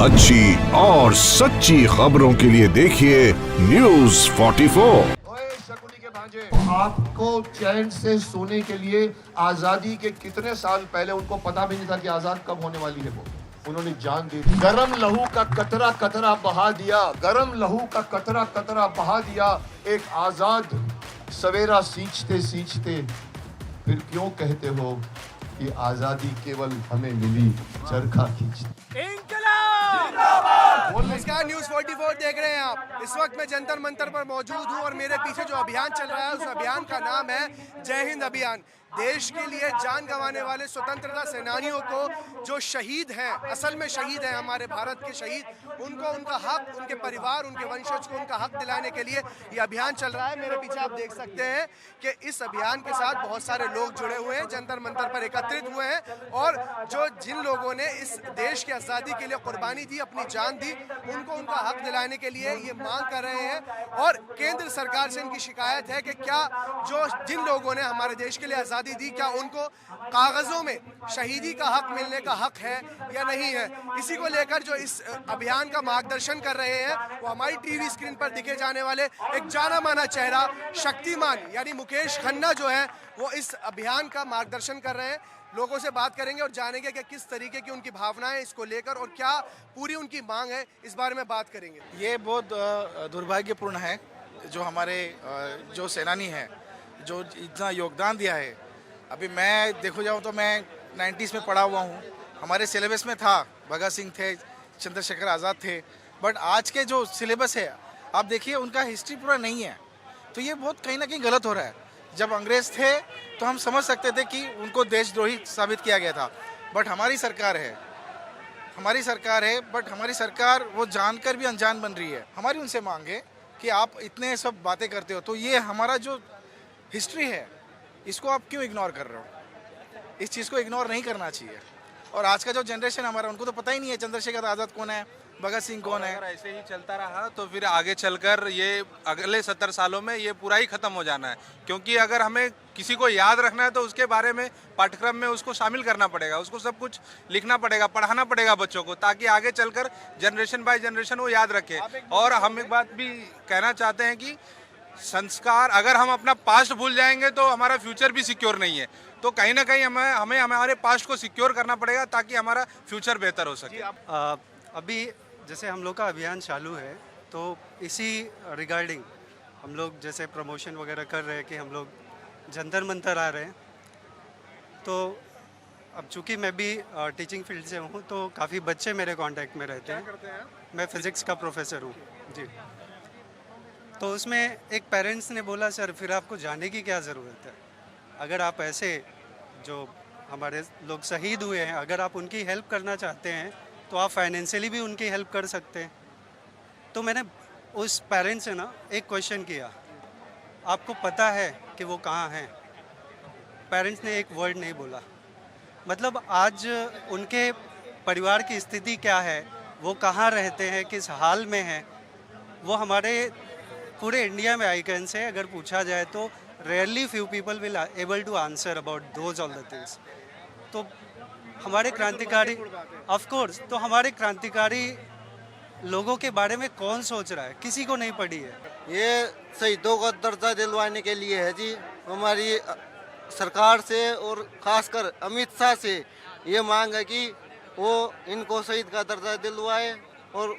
अच्छी और सच्ची खबरों के लिए देखिए News 44। शकुनी के भांजे, आपको चैन से सोने के लिए आजादी के कितने साल पहले उनको पता भी नहीं था कि आजाद कब होने वाली है। वो उन्होंने जान दे दी। गरम लहू का कतरा कतरा बहा दिया, गरम लहू का कतरा कतरा बहा दिया। एक आजाद सवेरा सींचते सींचते फिर क्यों कहते हो कि आजादी केवल हमें मिली चरखा खींचते। नमस्कार, न्यूज़ 44 देख रहे हैं आप। इस वक्त मैं जंतर मंतर पर मौजूद हूं और मेरे पीछे जो अभियान चल रहा है उस अभियान का नाम है जय हिंद अभियान। देश के लिए जान गंवाने वाले स्वतंत्रता सेनानियों को जो शहीद हैं, असल में शहीद हैं हमारे भारत के शहीद, उनको उनका हक, उनके परिवार, उनके वंशज को उनका हक दिलाने के लिए ये अभियान चल रहा है। मेरे पीछे आप देख सकते हैं कि इस अभियान के साथ बहुत सारे लोग जुड़े हुए हैं, जंतर मंतर पर एकत्रित हुए हैं और जो जिन लोगों ने इस देश की आज़ादी के लिए कुर्बानी दी, अपनी जान दी, उनको उनका हक दिलाने के लिए ये मांग कर रहे हैं। और केंद्र सरकार से इनकी शिकायत है कि क्या जो जिन लोगों ने हमारे देश के लिए आज़ादी दी, क्या उनको कागजों में शहीदी का हक मिलने का हक है या नहीं है। इसी को लेकर जो इस अभियान का मार्गदर्शन कर रहे हैं वो हमारी टीवी स्क्रीन पर दिखे जाने वाले एक जाना माना चेहरा शक्तिमान यानी मुकेश खन्ना जो है वो इस अभियान का मार्गदर्शन कर रहे हैं। लोगों से बात करेंगे और जानेंगे कि किस तरीके की उनकी भावनाएं इसको लेकर और क्या पूरी उनकी मांग है, इस बारे में बात करेंगे। ये बहुत दुर्भाग्यपूर्ण है जो हमारे जो सेनानी हैं, जो इतना योगदान दिया है। अभी मैं देखो जाऊँ तो मैं 90s में पढ़ा हुआ हूँ, हमारे सिलेबस में था, भगत सिंह थे, चंद्रशेखर आज़ाद थे, बट आज के जो सिलेबस है आप देखिए उनका हिस्ट्री पूरा नहीं है। तो ये बहुत कहीं ना कहीं गलत हो रहा है। जब अंग्रेज़ थे तो हम समझ सकते थे कि उनको देशद्रोही साबित किया गया था, बट हमारी सरकार है बट हमारी सरकार वो जानकर भी अनजान बन रही है। हमारी उनसे मांग है कि आप इतने सब बातें करते हो तो ये हमारा जो हिस्ट्री है इसको आप क्यों इग्नोर कर रहे हो। इस चीज़ को इग्नोर नहीं करना चाहिए। और आज का जो जनरेशन हमारा, उनको तो पता ही नहीं है चंद्रशेखर आज़ाद कौन है, भगत सिंह कौन है। अगर ऐसे ही चलता रहा तो फिर आगे चलकर ये अगले 70 सालों में ये पूरा ही ख़त्म हो जाना है। क्योंकि अगर हमें किसी को याद रखना है तो उसके बारे में पाठ्यक्रम में उसको शामिल करना पड़ेगा, उसको सब कुछ लिखना पड़ेगा, पढ़ाना पड़ेगा बच्चों को, ताकि आगे चलकर जनरेशन बाय जनरेशन वो याद रखे। और हम एक बात भी कहना चाहते हैं कि संस्कार, अगर हम अपना पास्ट भूल जाएंगे तो हमारा फ्यूचर भी सिक्योर नहीं है। तो कहीं ना कहीं हमें हमारे पास्ट को सिक्योर करना पड़ेगा ताकि हमारा फ्यूचर बेहतर हो सके। अभी जैसे हम लोग का अभियान चालू है तो इसी रिगार्डिंग हम लोग जैसे प्रमोशन वगैरह कर रहे हैं कि हम लोग जंतर मंतर आ रहे हैं। तो अब चूँकि मैं भी टीचिंग फील्ड से हूँ तो काफ़ी बच्चे मेरे कांटेक्ट में रहते हैं। मैं फिज़िक्स का प्रोफेसर हूँ जी। तो उसमें एक पेरेंट्स ने बोला, सर फिर आपको जाने की क्या ज़रूरत है, अगर आप ऐसे जो हमारे लोग शहीद हुए हैं अगर आप उनकी हेल्प करना चाहते हैं तो आप फाइनेंशियली भी उनकी हेल्प कर सकते हैं। तो मैंने उस पेरेंट्स से ना एक क्वेश्चन किया, आपको पता है कि वो कहाँ हैं? पेरेंट्स ने एक वर्ड नहीं बोला। मतलब आज उनके परिवार की स्थिति क्या है, वो कहाँ रहते हैं, किस हाल में हैं, वो हमारे पूरे इंडिया में आई कैन से अगर पूछा जाए तो rarely few people will able to answer about those all the things. तो हमारे क्रांतिकारी, ऑफ कोर्स, तो हमारे क्रांतिकारी लोगों के बारे में कौन सोच रहा है? किसी को नहीं पड़ी है। ये शहीदों का दर्जा दिलवाने के लिए है जी। हमारी सरकार से और खासकर अमित शाह से ये मांग है कि वो इनको शहीद का दर्जा दिलवाए और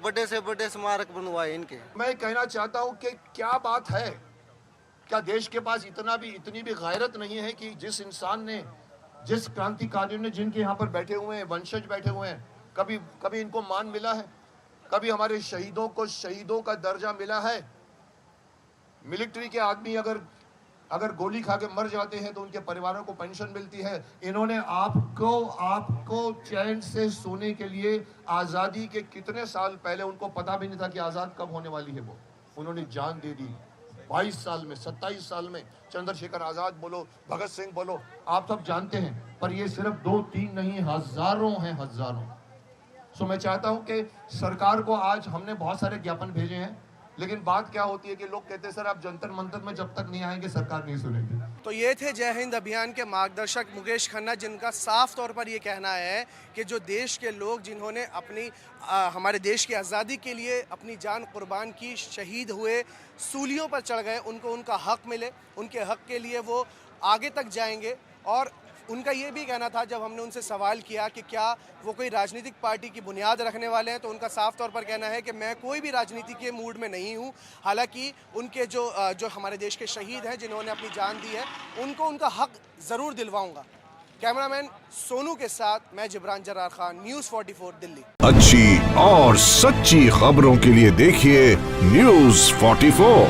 बड़े से बड़े स्मारक बनवाए इनके। मैं कहना चाहता हूं कि क्या बात है, क्या देश के पास इतनी भी गैरत नहीं है कि जिस इंसान ने, जिस क्रांतिकारियों ने, जिनके यहाँ पर बैठे हुए हैं, वंशज बैठे हुए हैं, कभी इनको मान मिला है? कभी हमारे शहीदों को शहीदों का दर्जा मिला है? मिलिट्री के आदमी अगर गोली खा के मर जाते हैं तो उनके परिवारों को पेंशन मिलती है। इन्होंने आपको चैन से सोने के लिए आज़ादी के कितने साल पहले उनको पता भी नहीं था कि आज़ाद कब होने वाली है। वो उन्होंने जान दे दी 22 साल में, 27 साल में। चंद्रशेखर आज़ाद बोलो, भगत सिंह बोलो, आप सब जानते हैं। पर ये सिर्फ 2-3 नहीं, हजारों हैं, हजारों। सो मैं चाहता हूं कि सरकार को, आज हमने बहुत सारे ज्ञापन भेजे हैं, लेकिन बात क्या होती है कि लोग कहते हैं सर आप जंतर मंतर में जब तक नहीं आएंगे सरकार नहीं सुनेगी। तो ये थे जय हिंद अभियान के मार्गदर्शक मुकेश खन्ना, जिनका साफ तौर पर ये कहना है कि जो देश के लोग जिन्होंने अपनी हमारे देश की आज़ादी के लिए अपनी जान कुर्बान की, शहीद हुए, सूलियों पर चढ़ गए, उनको उनका हक मिले, उनके हक के लिए वो आगे तक जाएंगे। और उनका ये भी कहना था, जब हमने उनसे सवाल किया कि क्या वो कोई राजनीतिक पार्टी की बुनियाद रखने वाले हैं, तो उनका साफ तौर पर कहना है कि मैं कोई भी राजनीति के मूड में नहीं हूं। हालांकि उनके जो हमारे देश के शहीद हैं, जिन्होंने अपनी जान दी है, उनको उनका हक ज़रूर दिलवाऊंगा। कैमरामैन सोनू के साथ मैं जिब्रान जरार खान, न्यूज़ 44 दिल्ली। अच्छी और सच्ची खबरों के लिए देखिए न्यूज़ 44।